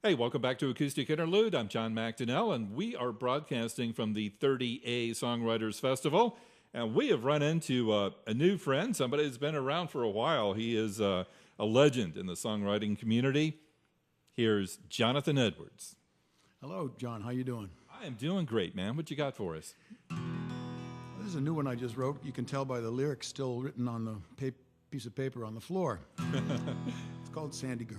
Hey, welcome back to Acoustic Interlude. I'm John McDonnell, and we are broadcasting from the 30A Songwriters Festival. And we have run into a new friend, somebody who's been around for a while. He is a legend in the songwriting community. Here's Jonathan Edwards. Hello, John. How you doing? I am doing great, man. What you got for us? This is a new one I just wrote. You can tell by the lyrics still written on the piece of paper on the floor. It's called Sandy Girl.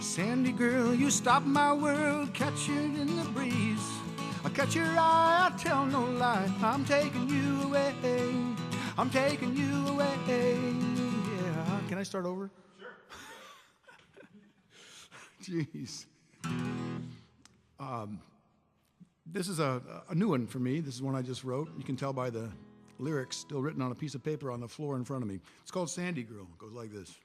Sandy girl, you stop my world, catch it in the breeze. I catch your eye, I tell no lie. I'm taking you away, I'm taking you away. Yeah, can I start over? Sure. Jeez. This is a new one for me. This is one I just wrote. You can tell by the lyrics still written on a piece of paper on the floor in front of me. It's called Sandy Girl. It goes like this.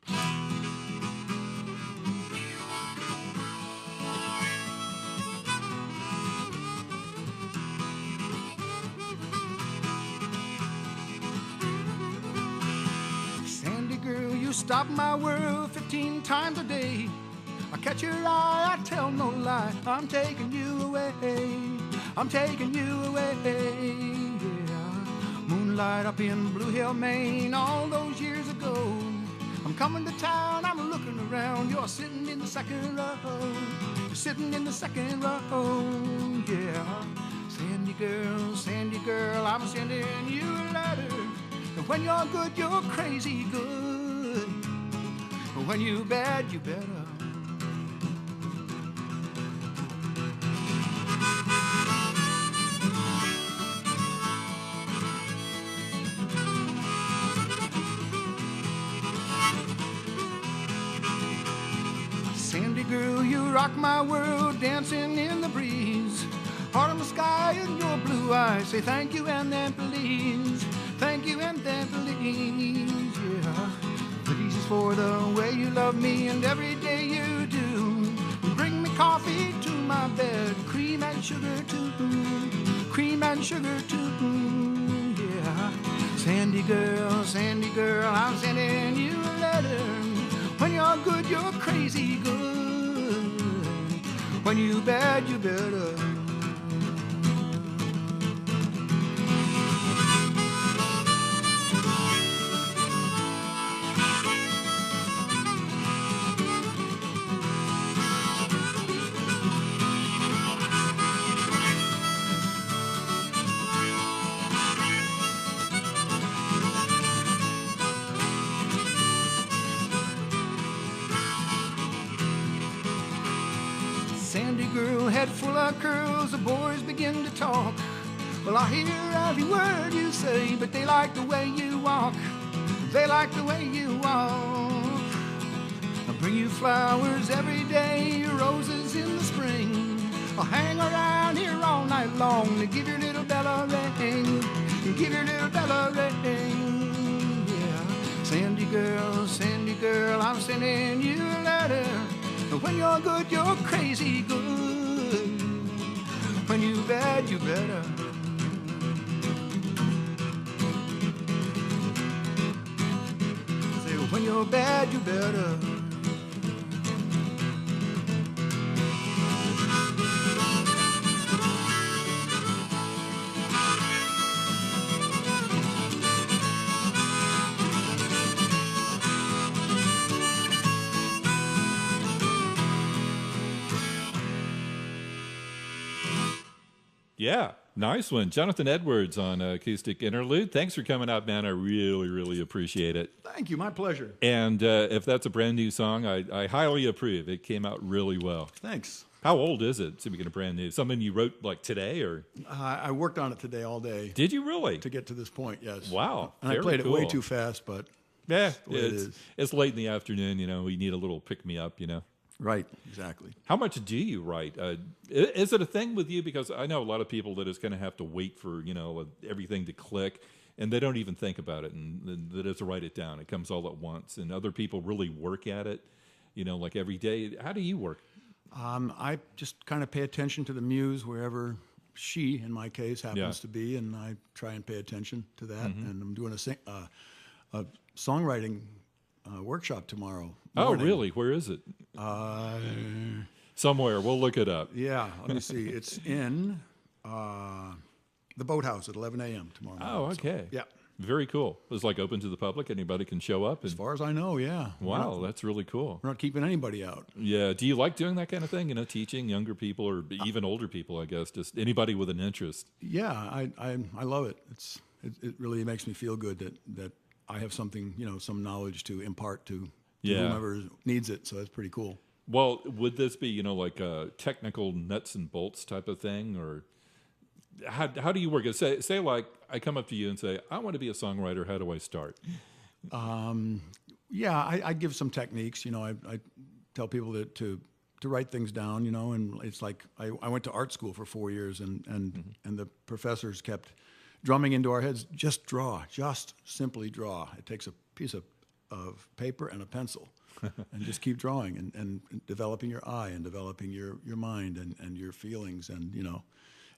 You stop my world 15 times a day. I catch your eye, I tell no lie. I'm taking you away, I'm taking you away. Yeah. Moonlight up in Blue Hill, Maine, all those years ago. I'm coming to town, I'm looking around. You're sitting in the second row, you're sitting in the second row. Yeah. Sandy girl, I'm sending you a letter. When you're good, you're crazy good. When you bad, you better. Sandy girl, you rock my world, dancing in the breeze. Heart on the sky in your blue eyes. Say thank you and then please. Thank you and then please. Yeah. Please for the way you love me and every day you do. Bring me coffee to my bed, cream and sugar too, cream and sugar too. Yeah. Sandy girl, I'm sending you a letter. When you're good, you're crazy good. When you bad, you better. Sandy girl, head full of curls, the boys begin to talk. Well, I hear every word you say, but they like the way you walk. They like the way you walk. I bring you flowers every day, roses in the spring. I'll hang around here all night long to give your little bell a ring, give your little bell a ring. Yeah. Sandy girl, I'm sending you a letter. When you're good, you're crazy good. When you bad, you better. Say, when you're bad, you better. Yeah, nice one. Jonathan Edwards on Acoustic Interlude. Thanks for coming out, man. I really, really appreciate it. Thank you, my pleasure. And if that's a brand new song, I highly approve. It came out really well. Thanks. How old is it? Speaking of brand new, something you wrote like today, or I worked on it today all day. Did you really? To get to this point, yes. Wow. And I played it way too fast, but yeah, it's late in the afternoon. You know, we need a little pick me up. You know. Right, exactly. How much do you write? Is it a thing with you? Because I know a lot of people that just kind of have to wait for, you know, everything to click. and they don't even think about it, and they just write it down. It comes all at once, and other people really work at it, like every day. How do you work? I just kind of pay attention to the muse wherever she, in my case, happens to be, and I try and pay attention to that. And I'm doing a songwriting workshop tomorrow morning. Oh, really? Where is it? Somewhere. We'll look it up. Yeah, let me see. It's in the Boathouse at 11 a.m. tomorrow morning. Oh, okay. So, yeah. Very cool. It's like open to the public. Anybody can show up. As far as I know, yeah. Wow, that's really cool. We're not keeping anybody out. Yeah. Do you like doing that kind of thing? Teaching younger people or even older people, I guess, just anybody with an interest. Yeah, I love it. It really makes me feel good that I have something, some knowledge to impart to whomever needs it. So that's pretty cool. Well, would this be, like a technical nuts and bolts type of thing, or how do you work it? Say like I come up to you and say, I want to be a songwriter. How do I start? Yeah, I give some techniques. I tell people to write things down. And it's like I went to art school for 4 years, and the professors kept drumming into our heads, just draw, just simply draw. It takes a piece of paper and a pencil. And just keep drawing and developing your eye and developing your mind and your feelings and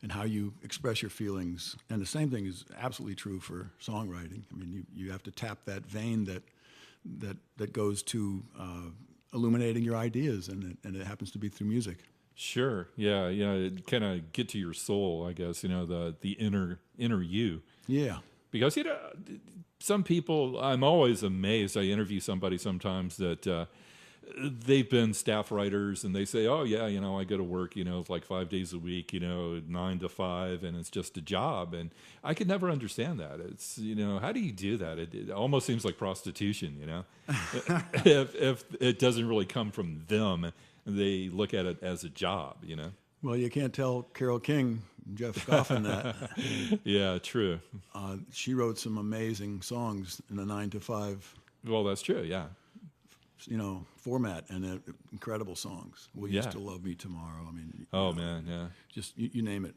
and how you express your feelings. And the same thing is absolutely true for songwriting. I mean, you have to tap that vein that goes to illuminating your ideas, and it happens to be through music. Sure. Yeah. It kind of get to your soul, I guess. The inner you. Yeah. Because some people, I'm always amazed. I interview somebody sometimes that they've been staff writers, and they say, "Oh yeah, I go to work, like 5 days a week, 9 to 5, and it's just a job." And I could never understand that. It's how do you do that? It almost seems like prostitution, if it doesn't really come from them, they look at it as a job, Well, you can't tell Carole King, Jeff Scoffin that. Yeah, true. She wrote some amazing songs in the 9 to 5. Well, that's true. Yeah. Format, and incredible songs. Will you still love me tomorrow? I mean, man, yeah. Just you name it.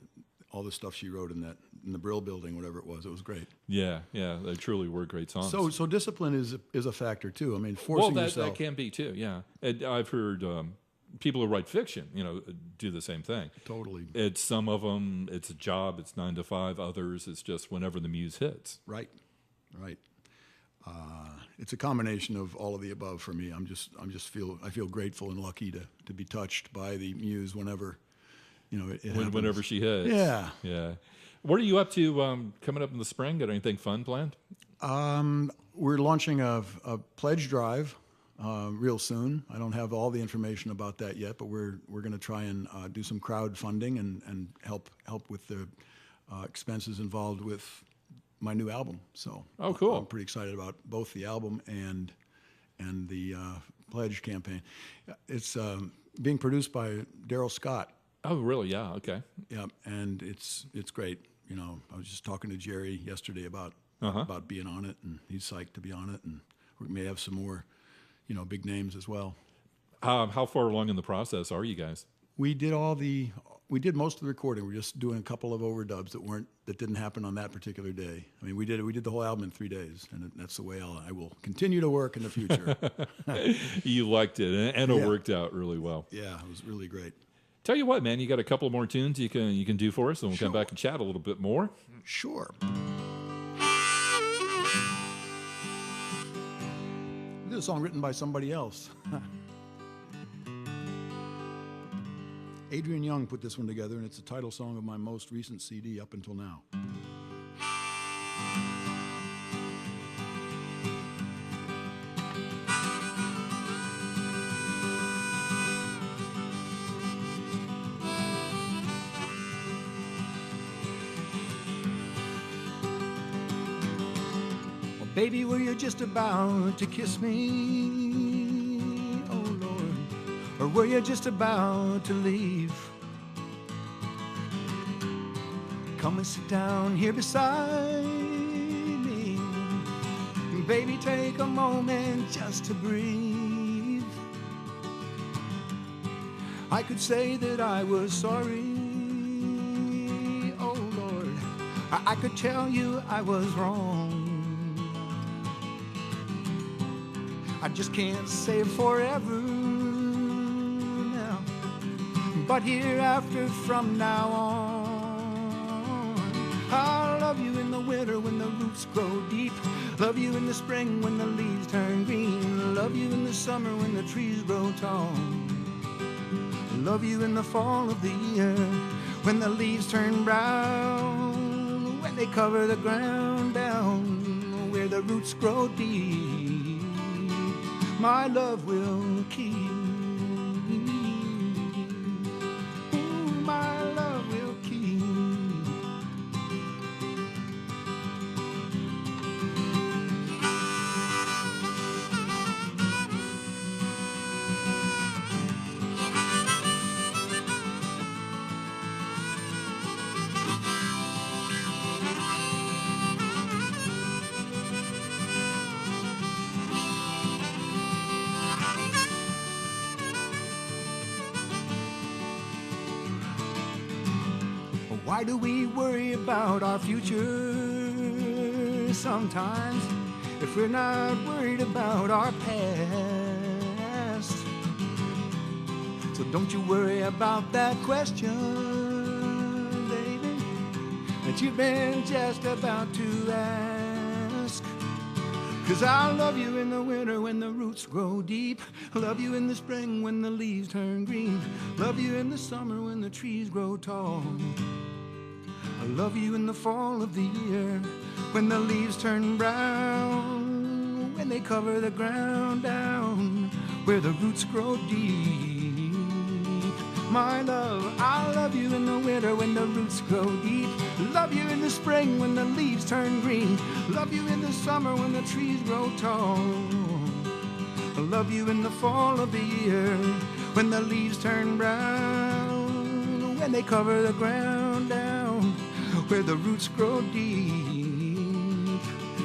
All the stuff she wrote in the Brill Building, whatever it was great. Yeah, they truly were great songs. So discipline is a factor too. I mean, forcing yourself. That can be too. Yeah, and I've heard people who write fiction, do the same thing. Totally. It's some of them. It's a job. It's 9 to 5. Others, it's just whenever the muse hits. Right. It's a combination of all of the above for me. I feel grateful and lucky to be touched by the muse whenever, it happens. Whenever she hits. Yeah. Yeah. What are you up to coming up in the spring? Got anything fun planned? We're launching a pledge drive real soon. I don't have all the information about that yet, but we're going to try and do some crowdfunding and help with the expenses involved with my new album. So cool. I'm pretty excited about both the album and the pledge campaign. It's being produced by Daryl Scott. Oh, really? Yeah. Okay. Yeah, and it's great. I was just talking to Jerry yesterday about being on it, and he's psyched to be on it, and we may have some more, big names as well. How far along in the process are you guys? We did most of the recording. We're just doing a couple of overdubs that didn't happen on that particular day. I mean, we did the whole album in 3 days, and that's the way I will continue to work in the future. You liked it, and it worked out really well. Yeah, it was really great. Tell you what, man, you got a couple more tunes you can do for us, and we'll come back and chat a little bit more. Sure. This is a song written by somebody else. Adrian Young put this one together, and it's the title song of my most recent CD up until now. Well, baby, were you just about to kiss me? Oh, Lord. Or were you just about to leave? Come and sit down here beside me. Baby, take a moment just to breathe. I could say that I was sorry. Oh, Lord, I could tell you I was wrong. I just can't say forever now, but hereafter from now on, I'll love you in the winter when the roots grow deep, love you in the spring when the leaves turn green, love you in the summer when the trees grow tall, love you in the fall of the year when the leaves turn brown, when they cover the ground down where the roots grow deep. My love will keep. Ooh, my love will keep. Why do we worry about our future sometimes if we're not worried about our past? So don't you worry about that question, baby, that you've been just about to ask. 'Cause I'll love you in the winter when the roots grow deep, love you in the spring when the leaves turn green, love you in the summer when the trees grow tall, I love you in the fall of the year when the leaves turn brown, when they cover the ground down where the roots grow deep. My love, I love you in the winter when the roots grow deep, love you in the spring when the leaves turn green, love you in the summer when the trees grow tall, I love you in the fall of the year when the leaves turn brown, when they cover the ground down where the roots grow deep.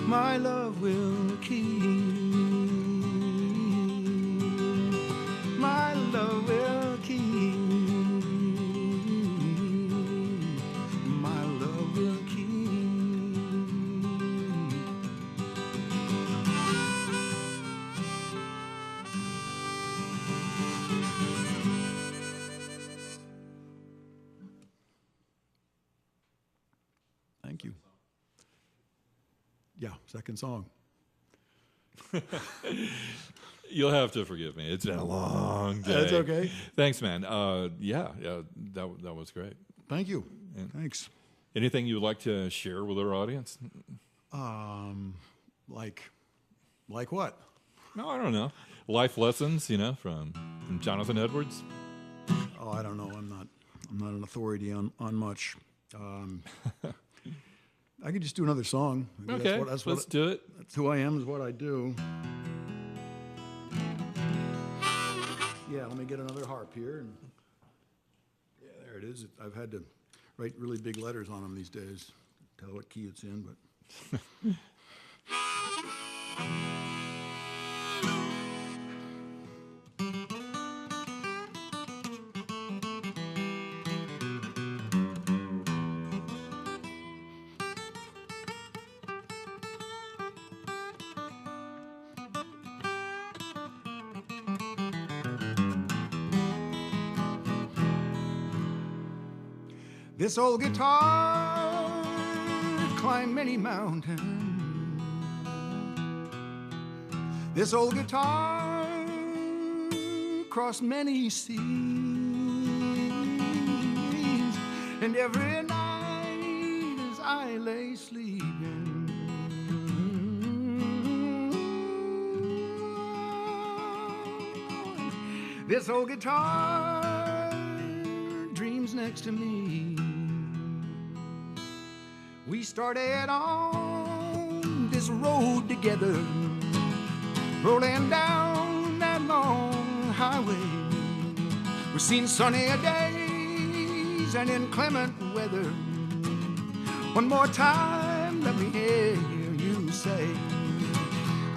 My love will keep. My love will keep. My love will keep. Thank you. Yeah, second song. You'll have to forgive me. It's been a long day. That's okay. Thanks, man. Yeah, that was great. Thank you. And Thanks. anything you would like to share with our audience? Like what? No, I don't know. Life lessons, from Jonathan Edwards. Oh, I don't know. I'm not an authority on much. I could just do another song. Okay, let's do it. That's who I am, is what I do. Yeah, let me get another harp here. Yeah, there it is. I've had to write really big letters on them these days. Tell what key it's in, but... This old guitar climbed many mountains. This old guitar crossed many seas. And every night as I lay sleeping, this old guitar dreams next to me. We started on this road together, rolling down that long highway. We've seen sunnier days and inclement weather. One more time, let me hear you say,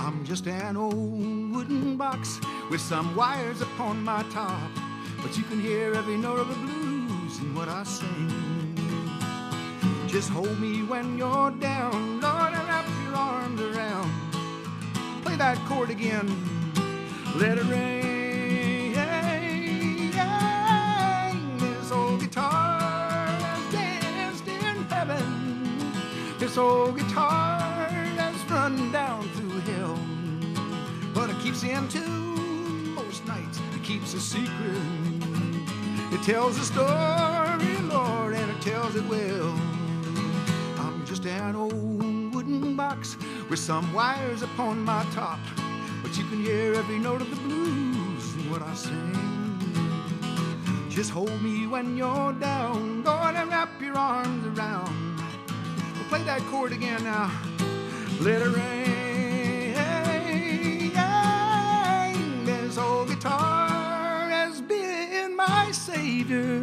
I'm just an old wooden box with some wires upon my top, but you can hear every note of the blues in what I sing. Just hold me when you're down, Lord, and wrap your arms around. Play that chord again, let it rain. This old guitar has danced in heaven. This old guitar has run down through hell. But it keeps in tune most nights, it keeps a secret. It tells a story, Lord, and it tells it well. I'm just an old wooden box with some wires upon my top, but you can hear every note of the blues in what I sing. Just hold me when you're down, Lord, and wrap your arms around. We'll play that chord again now. Let it rain. This old guitar has been my savior.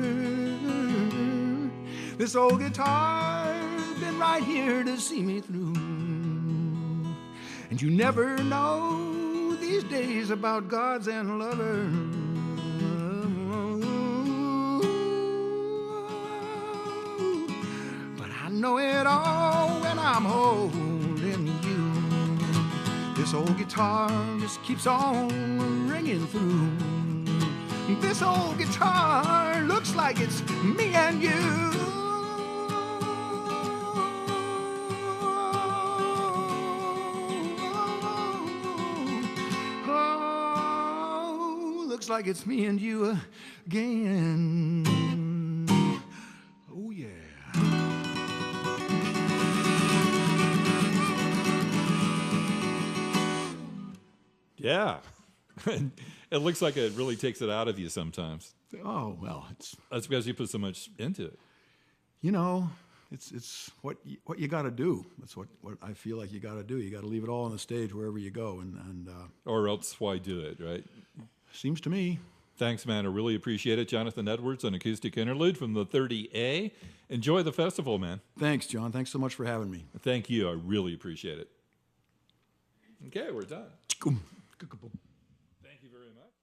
This old guitar's been right here to see me through. And you never know these days about gods and lovers. But I know it all when I'm holding you. This old guitar just keeps on ringing through. This old guitar looks like it's me and you. Oh, looks like it's me and you again. Oh, yeah. Yeah. It looks like it really takes it out of you sometimes. Oh, well, That's because you put so much into it. you know, it's what you got to do. That's what I feel like you got to do. You got to leave it all on the stage wherever you go, and Or else why do it, right? seems to me. Thanks, man. I really appreciate it. Jonathan Edwards on Acoustic Interlude from the 30A. Enjoy the festival, man. Thanks, John. Thanks so much for having me. Thank you. I really appreciate it. Okay, we're done. Thank you very much.